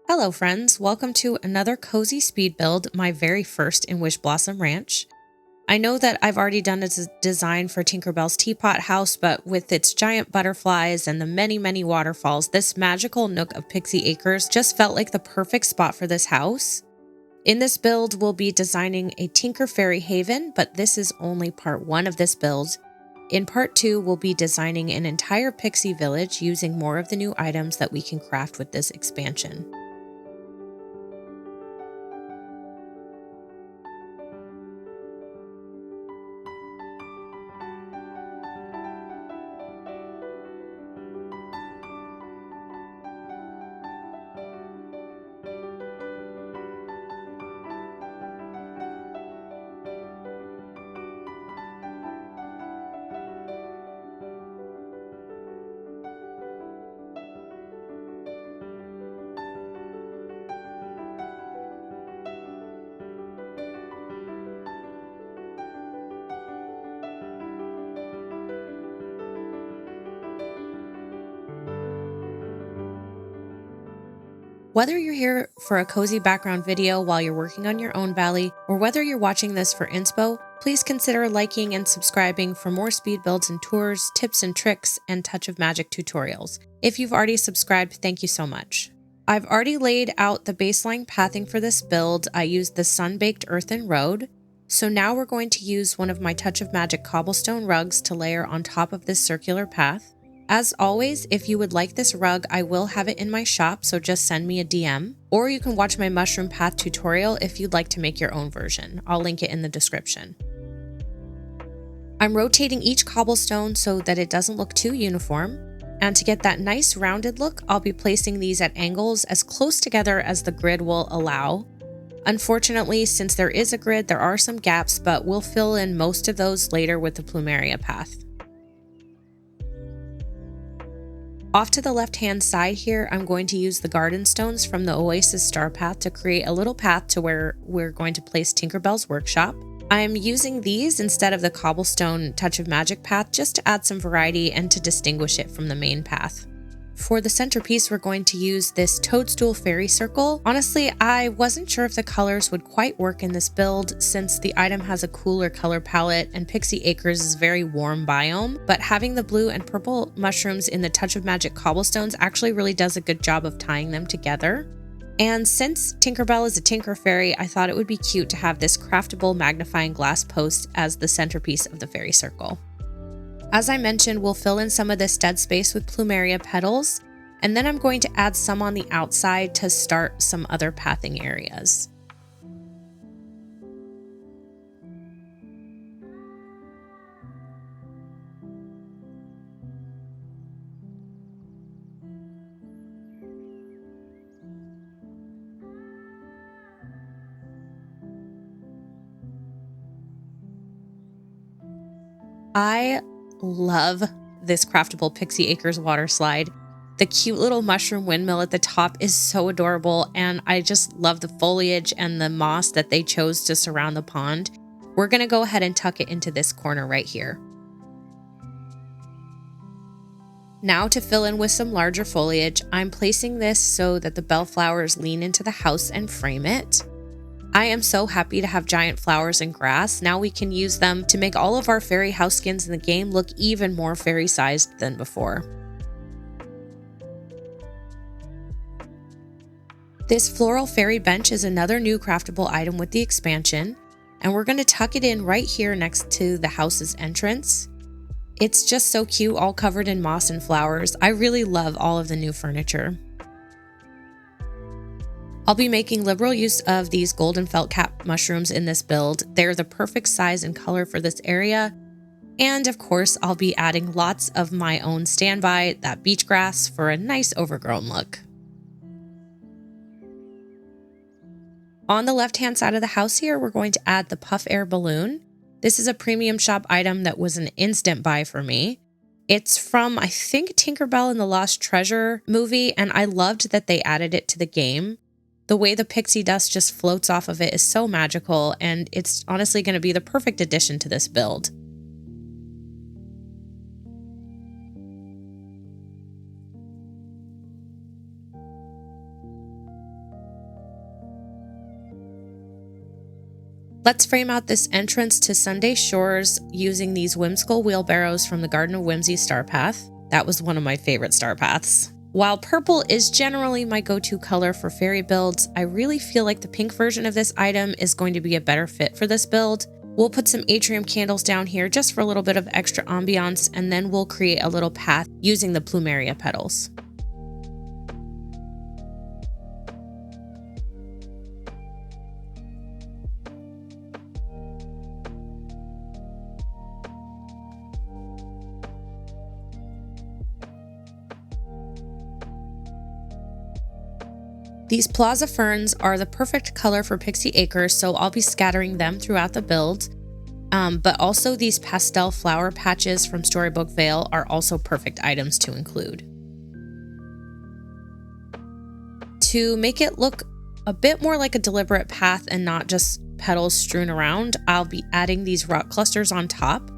Hello friends, welcome to another cozy speed build, my very first in Wishblossom Ranch. I know that I've already done a design for Tinkerbell's teapot house, but with its giant butterflies and the many waterfalls, this magical nook of Pixie Acres just felt like the perfect spot for this house. In this build, we'll be designing a Tinker Fairy Haven, but this is only part 1 of this build. In part 2, we'll be designing an entire Pixie village using more of the new items that we can craft with this expansion. Whether you're here for a cozy background video while you're working on your own valley, or whether you're watching this for inspo, please consider liking and subscribing for more speed builds and tours, tips and tricks, and touch of magic tutorials. If you've already subscribed, thank you so much. I've already laid out the baseline pathing for this build. I used the sun-baked earthen road. So now we're going to use one of my Touch of Magic cobblestone rugs to layer on top of this circular path. As always, if you would like this rug, I will have it in my shop, so just send me a DM. Or you can watch my mushroom path tutorial if you'd like to make your own version. I'll link it in the description. I'm rotating each cobblestone so that it doesn't look too uniform. And to get that nice rounded look, I'll be placing these at angles as close together as the grid will allow. Unfortunately, since there is a grid, there are some gaps, but we'll fill in most of those later with the plumeria path. Off to the left-hand side here, I'm going to use the garden stones from the Oasis Star Path to create a little path to where we're going to place Tinkerbell's workshop. I'm using these instead of the cobblestone Touch of Magic path just to add some variety and to distinguish it from the main path. For the centerpiece, we're going to use this Toadstool Fairy Circle. Honestly, I wasn't sure if the colors would quite work in this build since the item has a cooler color palette and Pixie Acres is a very warm biome, but having the blue and purple mushrooms in the Touch of Magic cobblestones actually really does a good job of tying them together. And since Tinkerbell is a Tinker Fairy, I thought it would be cute to have this craftable magnifying glass post as the centerpiece of the fairy circle. As I mentioned, we'll fill in some of this dead space with plumeria petals, and then I'm going to add some on the outside to start some other pathing areas. I love this craftable Pixie Acres water slide. The cute little mushroom windmill at the top is so adorable, and I just love the foliage and the moss that they chose to surround the pond. We're going to go ahead and tuck it into this corner right here. Now to fill in with some larger foliage, I'm placing this so that the bellflowers lean into the house and frame it. I am so happy to have giant flowers and grass. Now we can use them to make all of our fairy house skins in the game look even more fairy-sized than before. This floral fairy bench is another new craftable item with the expansion, and we're going to tuck it in right here next to the house's entrance. It's just so cute, all covered in moss and flowers. I really love all of the new furniture. I'll be making liberal use of these golden felt cap mushrooms in this build. They're the perfect size and color for this area. And of course, I'll be adding lots of my own standby, that beach grass, for a nice overgrown look. On the left-hand side of the house here, we're going to add the puff air balloon. This is a premium shop item that was an instant buy for me. It's from, I think, Tinkerbell and the Lost Treasure movie, and I loved that they added it to the game. The way the pixie dust just floats off of it is so magical, and it's honestly going to be the perfect addition to this build. Let's frame out this entrance to SUNDAE Shores using these whimsical wheelbarrows from the Garden of Whimsy star path. That was one of my favorite star paths. While purple is generally my go-to color for fairy builds, I really feel like the pink version of this item is going to be a better fit for this build. We'll put some atrium candles down here just for a little bit of extra ambiance, and then we'll create a little path using the plumeria petals. These plaza ferns are the perfect color for Pixie Acres, so I'll be scattering them throughout the build. But also these pastel flower patches from Storybook Vale are also perfect items to include. To make it look a bit more like a deliberate path and not just petals strewn around, I'll be adding these rock clusters on top.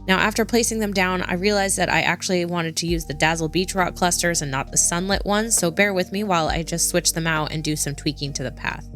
Now, after placing them down, I realized that I actually wanted to use the Dazzle Beach rock clusters and not the sunlit ones, so bear with me while I just switch them out and do some tweaking to the path.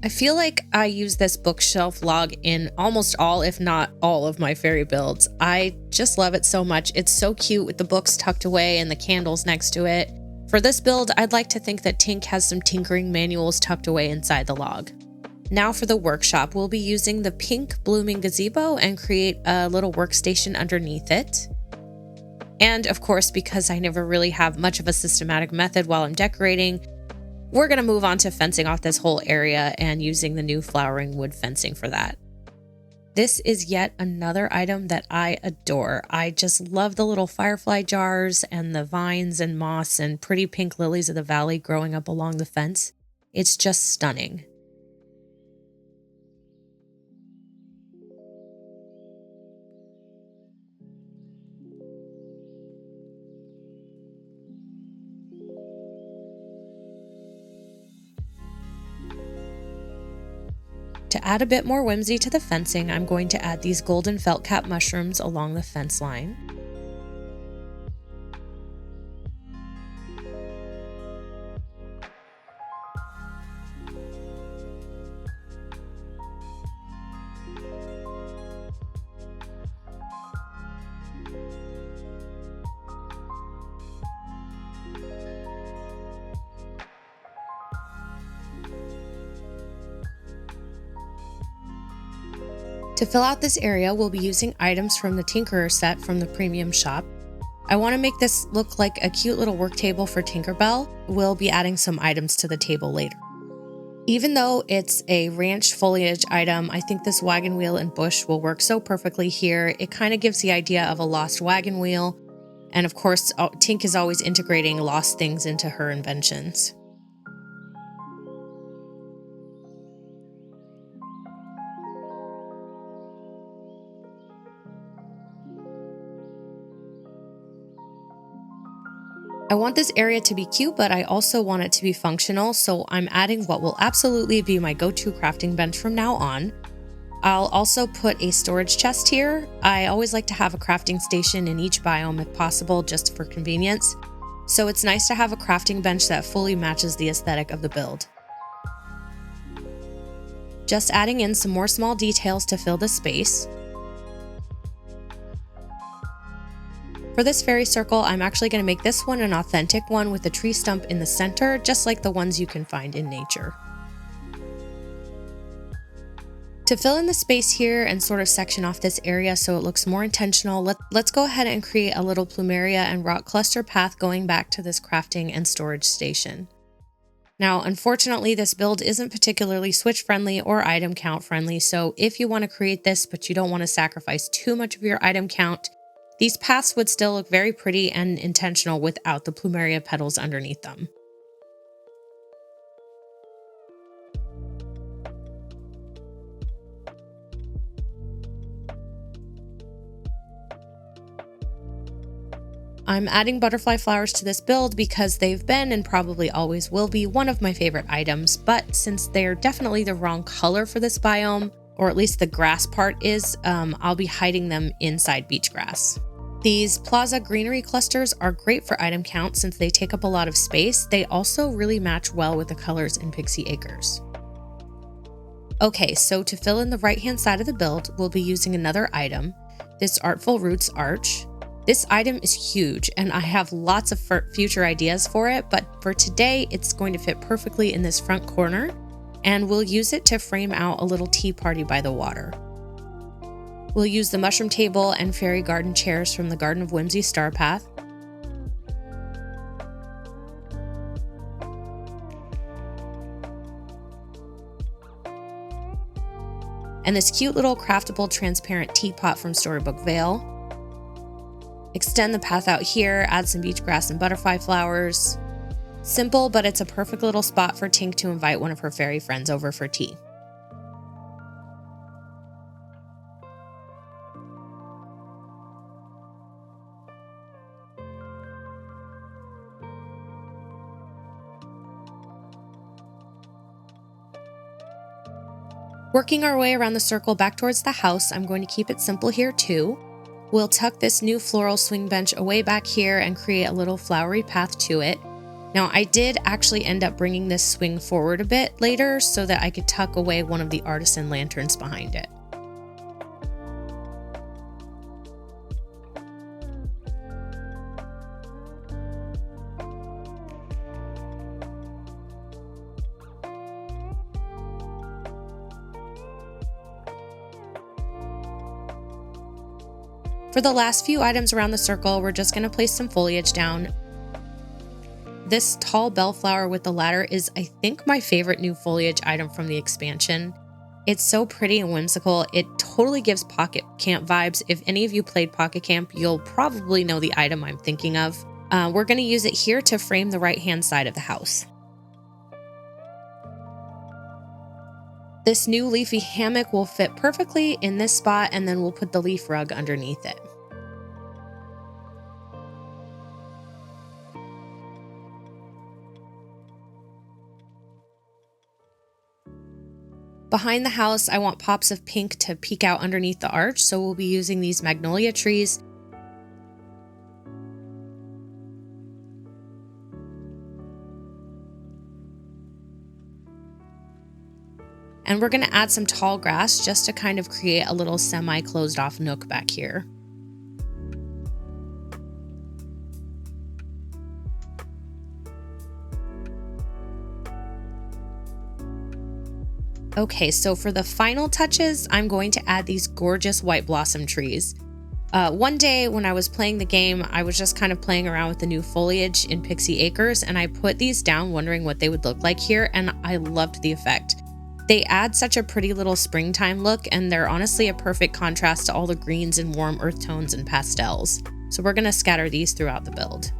I feel like I use this bookshelf log in almost all, if not all, of my fairy builds. I just love it so much. It's so cute with the books tucked away and the candles next to it. For this build, I'd like to think that Tink has some tinkering manuals tucked away inside the log. Now for the workshop, we'll be using the pink blooming gazebo and create a little workstation underneath it. And of course, because I never really have much of a systematic method while I'm decorating, we're going to move on to fencing off this whole area and using the new flowering wood fencing for that. This is yet another item that I adore. I just love the little firefly jars and the vines and moss and pretty pink lilies of the valley growing up along the fence. It's just stunning. To add a bit more whimsy to the fencing, I'm going to add these golden felt cap mushrooms along the fence line. To fill out this area, we'll be using items from the Tinkerer set from the premium shop. I want to make this look like a cute little work table for Tinkerbell. We'll be adding some items to the table later. Even though it's a ranch foliage item, I think this wagon wheel and bush will work so perfectly here. It kind of gives the idea of a lost wagon wheel. And of course, Tink is always integrating lost things into her inventions. I want this area to be cute, but I also want it to be functional, so I'm adding what will absolutely be my go-to crafting bench from now on. I'll also put a storage chest here. I always like to have a crafting station in each biome if possible, just for convenience. So it's nice to have a crafting bench that fully matches the aesthetic of the build. Just adding in some more small details to fill the space. For this fairy circle, I'm actually going to make this one an authentic one with a tree stump in the center, just like the ones you can find in nature. To fill in the space here and sort of section off this area so it looks more intentional, let's go ahead and create a little plumeria and rock cluster path going back to this crafting and storage station. Now, unfortunately, this build isn't particularly switch friendly or item count friendly, so if you want to create this but you don't want to sacrifice too much of your item count, these paths would still look very pretty and intentional without the plumeria petals underneath them. I'm adding butterfly flowers to this build because they've been and probably always will be one of my favorite items, but since they're definitely the wrong color for this biome, or at least the grass part is, I'll be hiding them inside beach grass. These plaza greenery clusters are great for item count since they take up a lot of space. They also really match well with the colors in Pixie Acres. Okay, so to fill in the right-hand side of the build, we'll be using another item, this Artful Roots Arch. This item is huge and I have lots of future ideas for it, but for today, it's going to fit perfectly in this front corner, and we'll use it to frame out a little tea party by the water. We'll use the mushroom table and fairy garden chairs from the Garden of Whimsy Star Path. And this cute little craftable transparent teapot from Storybook Vale. Extend the path out here, add some beach grass and butterfly flowers. Simple, but it's a perfect little spot for Tink to invite one of her fairy friends over for tea. Working our way around the circle back towards the house, I'm going to keep it simple here too. We'll tuck this new floral swing bench away back here and create a little flowery path to it. Now, I did actually end up bringing this swing forward a bit later so that I could tuck away one of the artisan lanterns behind it. For the last few items around the circle, we're just going to place some foliage down. This tall bellflower with the ladder is, I think, my favorite new foliage item from the expansion. It's so pretty and whimsical. It totally gives Pocket Camp vibes. If any of you played Pocket Camp, you'll probably know the item I'm thinking of. We're going to use it here to frame the right-hand side of the house. This new leafy hammock will fit perfectly in this spot, and then we'll put the leaf rug underneath it. Behind the house, I want pops of pink to peek out underneath the arch, so we'll be using these magnolia trees. And we're going to add some tall grass just to kind of create a little semi-closed off nook back here. Okay, so for the final touches, I'm going to add these gorgeous white blossom trees. One day when I was playing the game, I was just kind of playing around with the new foliage in Pixie Acres, and I put these down wondering what they would look like here, and I loved the effect. They add such a pretty little springtime look, and they're honestly a perfect contrast to all the greens and warm earth tones and pastels. So we're going to scatter these throughout the build.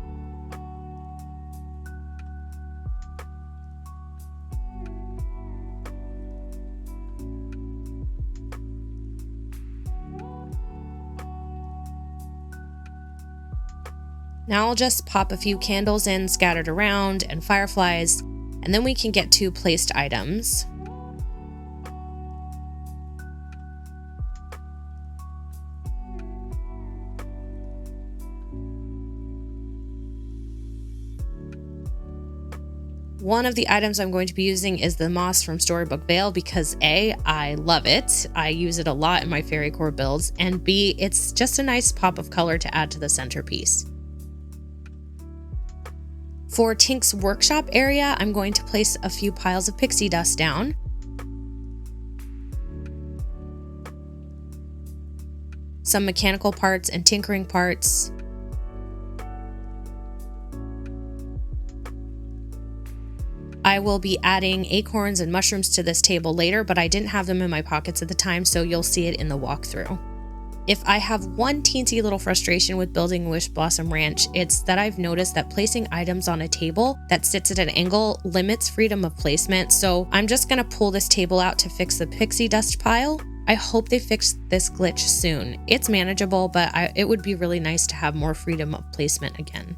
Now I'll just pop a few candles in scattered around and fireflies, and then we can get to placed items. One of the items I'm going to be using is the moss from Storybook Vale because A, I love it. I use it a lot in my fairy core builds, and B, it's just a nice pop of color to add to the centerpiece. For Tink's workshop area, I'm going to place a few piles of pixie dust down. Some mechanical parts and tinkering parts. I will be adding acorns and mushrooms to this table later, but I didn't have them in my pockets at the time, so you'll see it in the walkthrough. If I have one teensy little frustration with building Wishblossom Ranch, it's that I've noticed that placing items on a table that sits at an angle limits freedom of placement, so I'm just gonna pull this table out to fix the pixie dust pile. I hope they fix this glitch soon. It's manageable, but it would be really nice to have more freedom of placement again.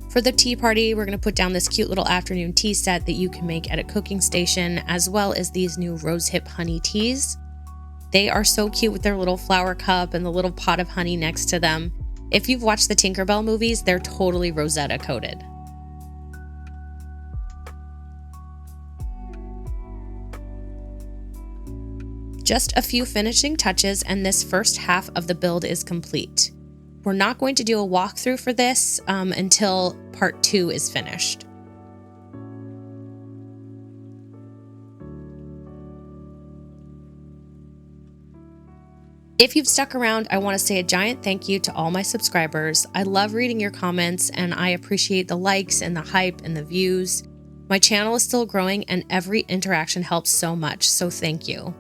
For the tea party, we're going to put down this cute little afternoon tea set that you can make at a cooking station, as well as these new rosehip honey teas. They are so cute with their little flower cup and the little pot of honey next to them. If you've watched the Tinkerbell movies, they're totally Rosetta coated. Just a few finishing touches and this first half of the build is complete. We're not going to do a walkthrough for this until part 2 is finished. If you've stuck around, I want to say a giant thank you to all my subscribers. I love reading your comments and I appreciate the likes and the hype and the views. My channel is still growing and every interaction helps so much, so thank you.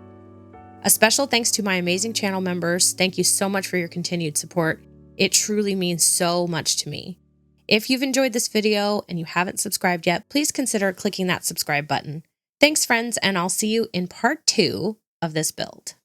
A special thanks to my amazing channel members. Thank you so much for your continued support. It truly means so much to me. If you've enjoyed this video and you haven't subscribed yet, please consider clicking that subscribe button. Thanks, friends, and I'll see you in part 2 of this build.